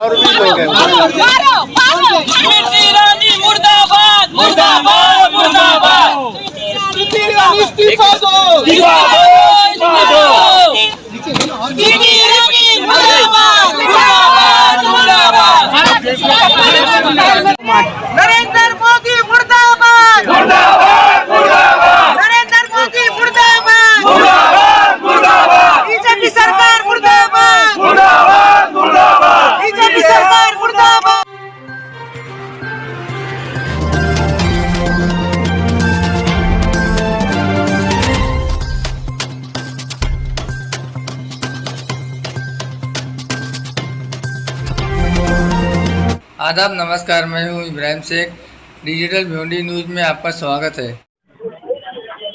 और भी लोग हैं। स्मृति ईरानी मुर्दाबाद मुर्दाबाद मुर्दाबाद। स्मृति ईरानी इस्तीफा दो इस्तीफा दो। स्मृति ईरानी मुर्दाबाद मुर्दाबाद मुर्दाबाद। नरेंद्र मोदी मुर्दाबाद मुर्दाबाद मुर्दाबाद। नरेंद्र मोदी मुर्दाबाद मुर्दाबाद मुर्दाबाद। बीजेपी सरकार मुर्दाबाद मुर्दाबाद मुर्दाबाद। बीजेपी सरकार मुर्दाबाद। आदाब, नमस्कार। मैं हूँ इब्राहिम शेख। डिजिटल भिवंडी न्यूज में आपका स्वागत है।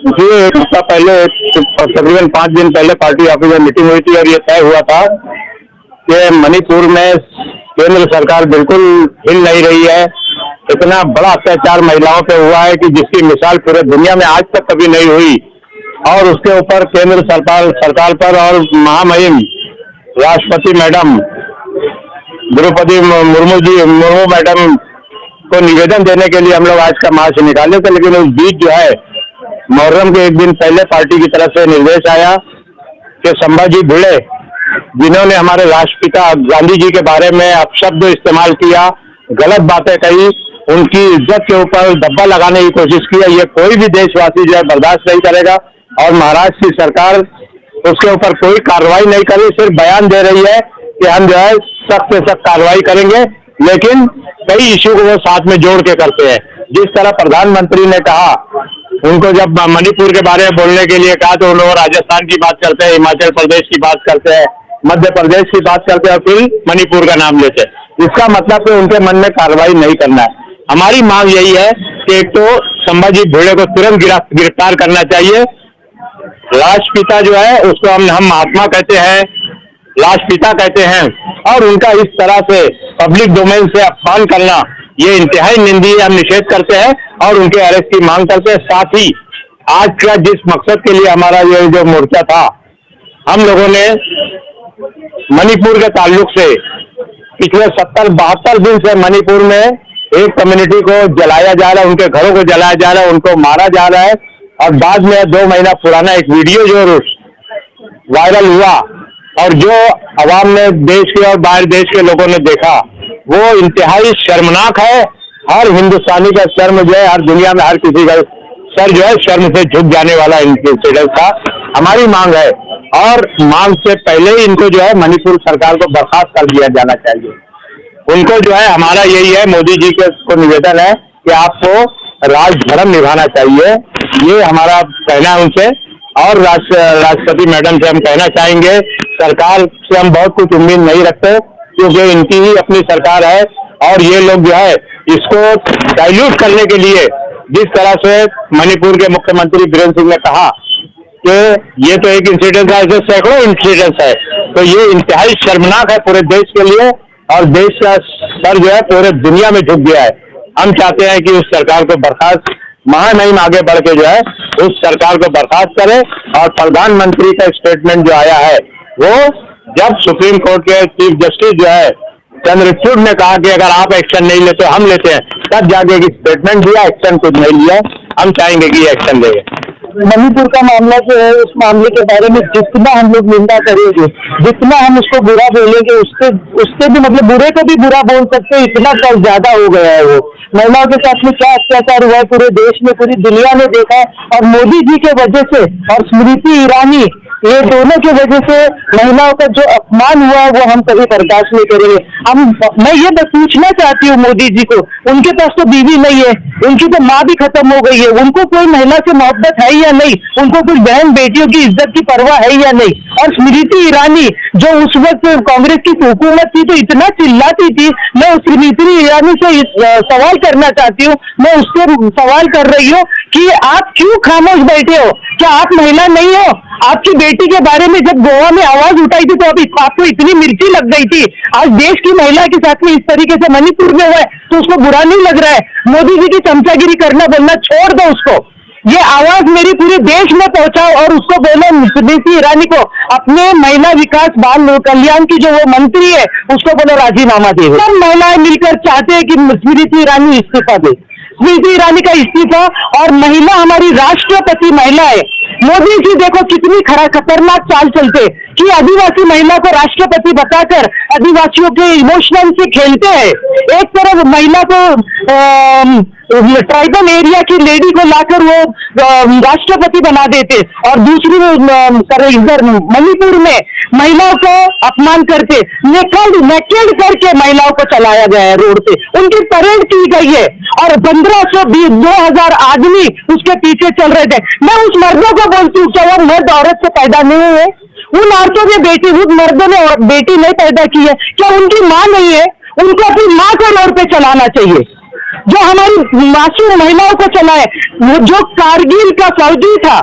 जी, एक हफ्ता पहले तकरीबन 5 दिन पहले पार्टी ऑफिस में मीटिंग हुई थी और ये तय हुआ था कि मणिपुर में केंद्र सरकार बिल्कुल हिल नहीं रही है। इतना बड़ा अत्याचार महिलाओं पे हुआ है कि जिसकी मिसाल पूरे दुनिया में आज तक कभी नहीं हुई। और उसके ऊपर केंद्र सरकार पर और महामहिम राष्ट्रपति मैडम द्रौपदी मुर्मू मैडम को निवेदन देने के लिए हम लोग आज का मार्च निकाले थे। लेकिन उस बीच जो है मुहर्रम के एक दिन पहले पार्टी की तरफ से निर्देश आया कि संभाजी भिड़े, जिन्होंने हमारे राष्ट्रपिता गांधी जी के बारे में अपशब्द इस्तेमाल किया, गलत बातें कही, उनकी इज्जत के ऊपर धब्बा लगाने की कोशिश की है, ये कोई भी देशवासी जो है बर्दाश्त नहीं करेगा। और महाराष्ट्र की सरकार उसके ऊपर कोई कार्रवाई नहीं करी, सिर्फ बयान दे रही है कि हम जो है सख्त से सख्त कार्रवाई करेंगे। लेकिन कई इश्यू को वो साथ में जोड़ के करते हैं। जिस तरह प्रधानमंत्री ने कहा, उनको जब मणिपुर के बारे में बोलने के लिए कहा तो उन लोग राजस्थान की बात करते हैं, हिमाचल प्रदेश की बात करते हैं, मध्य प्रदेश की बात करते हैं और फिर मणिपुर का नाम लेते हैं। इसका मतलब कि उनके मन में कार्रवाई नहीं करना है। हमारी मांग यही है कि एक तो संभाजी भिड़े को तुरंत गिरफ्तार करना चाहिए। राष्ट्रपिता जो है उसको हम महात्मा कहते हैं, राष्ट्रपिता कहते हैं, और उनका इस तरह से पब्लिक डोमेन से अपमान करना ये इंतहाई निंदनीय, हम निषेध करते हैं और उनके अरेस्ट की मांग करते हैं। साथ ही आज का जिस मकसद के लिए हमारा ये जो मोर्चा था, हम लोगों ने मणिपुर के ताल्लुक से पिछले 70-72 दिन से मणिपुर में एक कम्युनिटी को जलाया जा रहा है, उनके घरों को जलाया जा रहा है, उनको मारा जा रहा है। और बाद में 2 महीना पुराना एक वीडियो जो वायरल हुआ और जो अवाम ने, देश के और बाहर देश के लोगों ने देखा, वो इंतहाई शर्मनाक है। हर हिंदुस्तानी का शर्म जो है, हर दुनिया में हर किसी का सर जो है शर्म से झुक जाने वाला इंसिडेंट था। हमारी मांग है और मांग से पहले ही इनको जो है मणिपुर सरकार को बर्खास्त कर दिया जाना चाहिए। उनको जो है हमारा यही है, मोदी जी को निवेदन है कि आपको राजधर्म निभाना चाहिए, ये हमारा कहना है उनसे। और राष्ट्रपति मैडम से हम कहना चाहेंगे, सरकार से हम बहुत कुछ उम्मीद नहीं रखते क्योंकि इनकी ही अपनी सरकार है और ये लोग जो है इसको डाइल्यूट करने के लिए जिस तरह से मणिपुर के मुख्यमंत्री बीरेंद्र सिंह ने कहा कि ये तो एक इंसिडेंट है, ऐसे सैकड़ों इंसिडेंट्स है, तो ये इंतहाई शर्मनाक है पूरे देश के लिए और देश का सर जो है पूरे दुनिया में झुक गया है। हम चाहते हैं कि उस सरकार को बर्खास्त, महामहिम आगे बढ़ के जो है उस सरकार को बर्खास्त करे। और प्रधानमंत्री का स्टेटमेंट जो आया है, वो जब सुप्रीम कोर्ट के चीफ जस्टिस जो है चंद्रचूड़ ने कहा कि अगर आप एक्शन नहीं लेते हम लेते हैं, तब जाके स्टेटमेंट दिया, एक्शन कुछ नहीं लिया। हम चाहेंगे कि एक्शन लेंगे। मणिपुर का मामला जो है, उस मामले के बारे में जितना हम लोग निंदा करेंगे, जितना हम उसको बुरा बोलेंगे, उससे भी मतलब बुरे को भी बुरा बोल सकते हैं, इतना कल ज्यादा हो गया है। वो महिलाओं के साथ में क्या अत्याचार हुआ है पूरे देश में, पूरी दुनिया ने देखा है। और मोदी जी के वजह से और स्मृति ईरानी, ये दोनों की वजह से महिलाओं का जो अपमान हुआ है वो हम कभी बर्दाश्त नहीं करेंगे। मैं ये पूछना चाहती हूँ मोदी जी को, उनके पास तो बीवी नहीं है, उनकी तो माँ भी खत्म हो गई है, उनको कोई महिला से मोहब्बत है या नहीं? उनको कुछ बहन बेटियों की इज्जत की परवाह है या नहीं? और स्मृति ईरानी जो उस वक्त कांग्रेस की हुकूमत थी तो इतना चिल्लाती थी, मैं उस स्मृति ईरानी से सवाल करना चाहती हूँ, मैं उससे सवाल कर रही हूँ कि आप क्यों खामोश बैठे हो? क्या आप महिला नहीं हो? आपकी बेटी के बारे में जब गोवा में आवाज उठाई थी तो अभी आपको इतनी मिर्ची लग गई थी। आज देश की महिला के साथ में इस तरीके से मणिपुर में हुआ है तो उसको बुरा नहीं लग रहा है? मोदी जी की चमचागिरी करना बोलना छोड़ दो उसको। ये आवाज मेरी पूरे देश में पहुंचाओ और उसको बोलो स्मृति ईरानी को, अपने महिला विकास बाल कल्याण की जो वो मंत्री है उसको बोलो राजीनामा दे। सब महिलाएं मिलकर चाहते हैं कि स्मृति ईरानी इस्तीफा दे। स्मृति ईरानी का इस्तीफा, और महिला हमारी राष्ट्रपति महिला है। मोदी जी देखो कितनी खतरनाक चाल चलते कि आदिवासी महिला को राष्ट्रपति बताकर आदिवासियों के इमोशनल से खेलते हैं। एक तरफ महिला को ट्राइबल एरिया की लेडी को लाकर वो राष्ट्रपति बना देते, और दूसरी इधर मणिपुर में महिलाओं को अपमान करते, नेकेड करके महिलाओं को चलाया गया है रोड पे, उनकी परेड की गई है, और 1520 आदमी उसके पीछे चल रहे थे। मैं उस मर्दों को बोलती हूँ, क्या वो मर्द औरत से पैदा नहीं हुए? उन औरतों ने बेटी, उन मर्दों ने बेटी नहीं पैदा की है? क्या उनकी माँ नहीं है? उनको अपनी माँ को रोड पे चलाना चाहिए। जो हमारी मासूम महिलाओं को चलाए, वो जो कारगिल का फौजी था,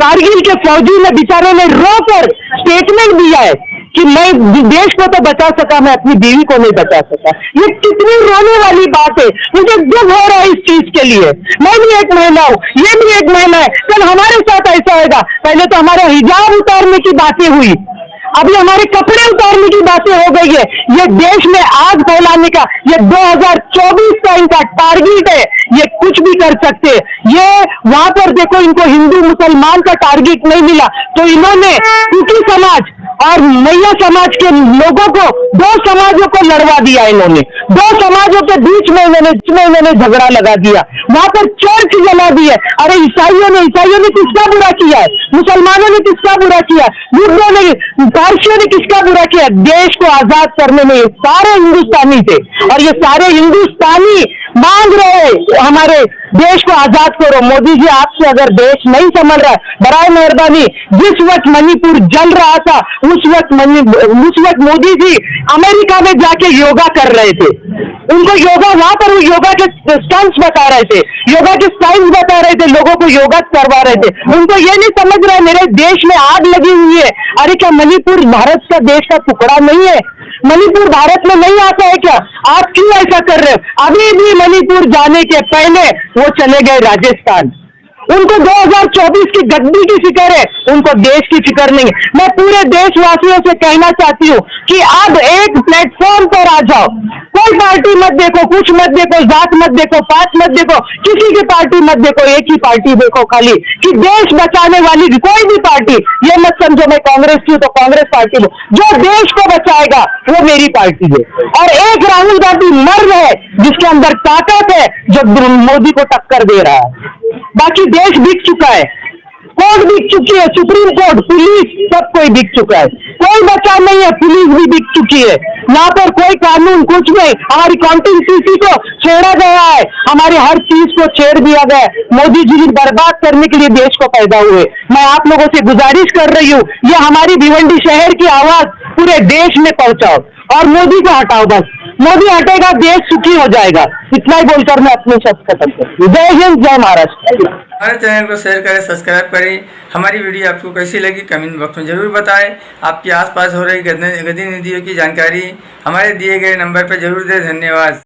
कारगिल के फौजी ने बेचारे ने रोकर स्टेटमेंट दिया है कि मैं देश को तो बचा सका, मैं अपनी बीवी को नहीं बचा सका। ये कितनी रोने वाली बात है। मुझे दुख हो रहा है इस चीज के लिए। मैं भी एक महिला हूँ, ये भी एक महिला है। कल हमारे साथ ऐसा होगा। पहले तो हमारे हिजाब उतारने की बातें हुई, अभी हमारे कपड़े उतारने की बातें हो गई है। ये देश में आग फैलाने का, ये 2024 का इनका टारगेट है। ये कुछ भी कर सकते हैं। ये वहां पर देखो, इनको हिंदू मुसलमान का टारगेट नहीं मिला तो इन्होंने कुकी समाज और मैया समाज के लोगों को, दो समाजों को लड़वा दिया इन्होंने। दो समाजों के बीच में इन्होंने झगड़ा लगा दिया। वहां पर चर्च जला दिए। अरे ईसाइयों ने किसका बुरा किया है? मुसलमानों ने किसका बुरा किया? बुद्धों ने, पारसियों ने किसका बुरा किया? देश को आजाद करने में सारे हिंदुस्तानी थे, और ये सारे हिंदुस्तानी मांग रहे हमारे देश को आजाद करो। मोदी जी, आपसे अगर देश नहीं संभल रहा है, बराए मेहरबानी, जिस वक्त मणिपुर जल रहा था उस वक्त मोदी जी अमेरिका में जाके योगा कर रहे थे। उनको योगा, वहां पर वो योगा के स्टंट्स बता रहे थे, योगा के स्टाइल्स बता रहे थे, लोगों को योगा करवा रहे थे। उनको ये नहीं समझ रहा है मेरे देश में आग लगी हुई है। अरे क्या मणिपुर भारत का देश का टुकड़ा नहीं है? मणिपुर भारत में नहीं आता है क्या? आप क्यों ऐसा कर रहे हो? अभी भी मणिपुर जाने के पहले वो चले गए राजस्थान। उनको 2024 की गद्दी की फिक्र है, उनको देश की फिक्र नहीं है। मैं पूरे देशवासियों से कहना चाहती हूँ कि अब एक प्लेटफॉर्म पर आ जाओ। कोई पार्टी मत देखो, कुछ मत देखो, जात मत देखो, पात मत देखो, किसी की पार्टी मत देखो, एक ही पार्टी देखो खाली कि देश बचाने वाली कोई भी पार्टी। ये मत समझो मैं कांग्रेस की हूँ तो कांग्रेस पार्टी हूँ। जो देश को बचाएगा वो मेरी पार्टी है। और एक राहुल गांधी मर्द है जिसके अंदर ताकत है, जो मोदी को टक्कर दे रहा है। बाकी देश बिक चुका है, कोर्ट बिक चुकी है, सुप्रीम कोर्ट, पुलिस, सब कोई बिक चुका है। कोई बचा नहीं है, पुलिस भी बिक चुकी है। यहाँ पर कोई कानून कुछ नहीं। हमारी कॉन्स्टिट्यूशन को छेड़ा गया है, हमारी हर चीज को छेड़ दिया गया है। मोदी जी भी बर्बाद करने के लिए देश को पैदा हुए। मैं आप लोगों से गुजारिश कर रही हूँ, ये हमारी भिवंडी शहर की आवाज पूरे देश में पहुंचाओ और मोदी को हटाओ। बस मोदी हटेगा, देश सुखी हो जाएगा। इतना ही बोलकर मैं अपने शब्द खत्म करती हूँ। जय हिंद, जय महाराष्ट्र। हमारे चैनल को शेयर करें, सब्सक्राइब करें। हमारी वीडियो आपको कैसी लगी कमेंट बॉक्स में जरूर बताएं। आपके आसपास हो रही गतिविधियों की जानकारी हमारे दिए गए नंबर पर जरूर दें। धन्यवाद।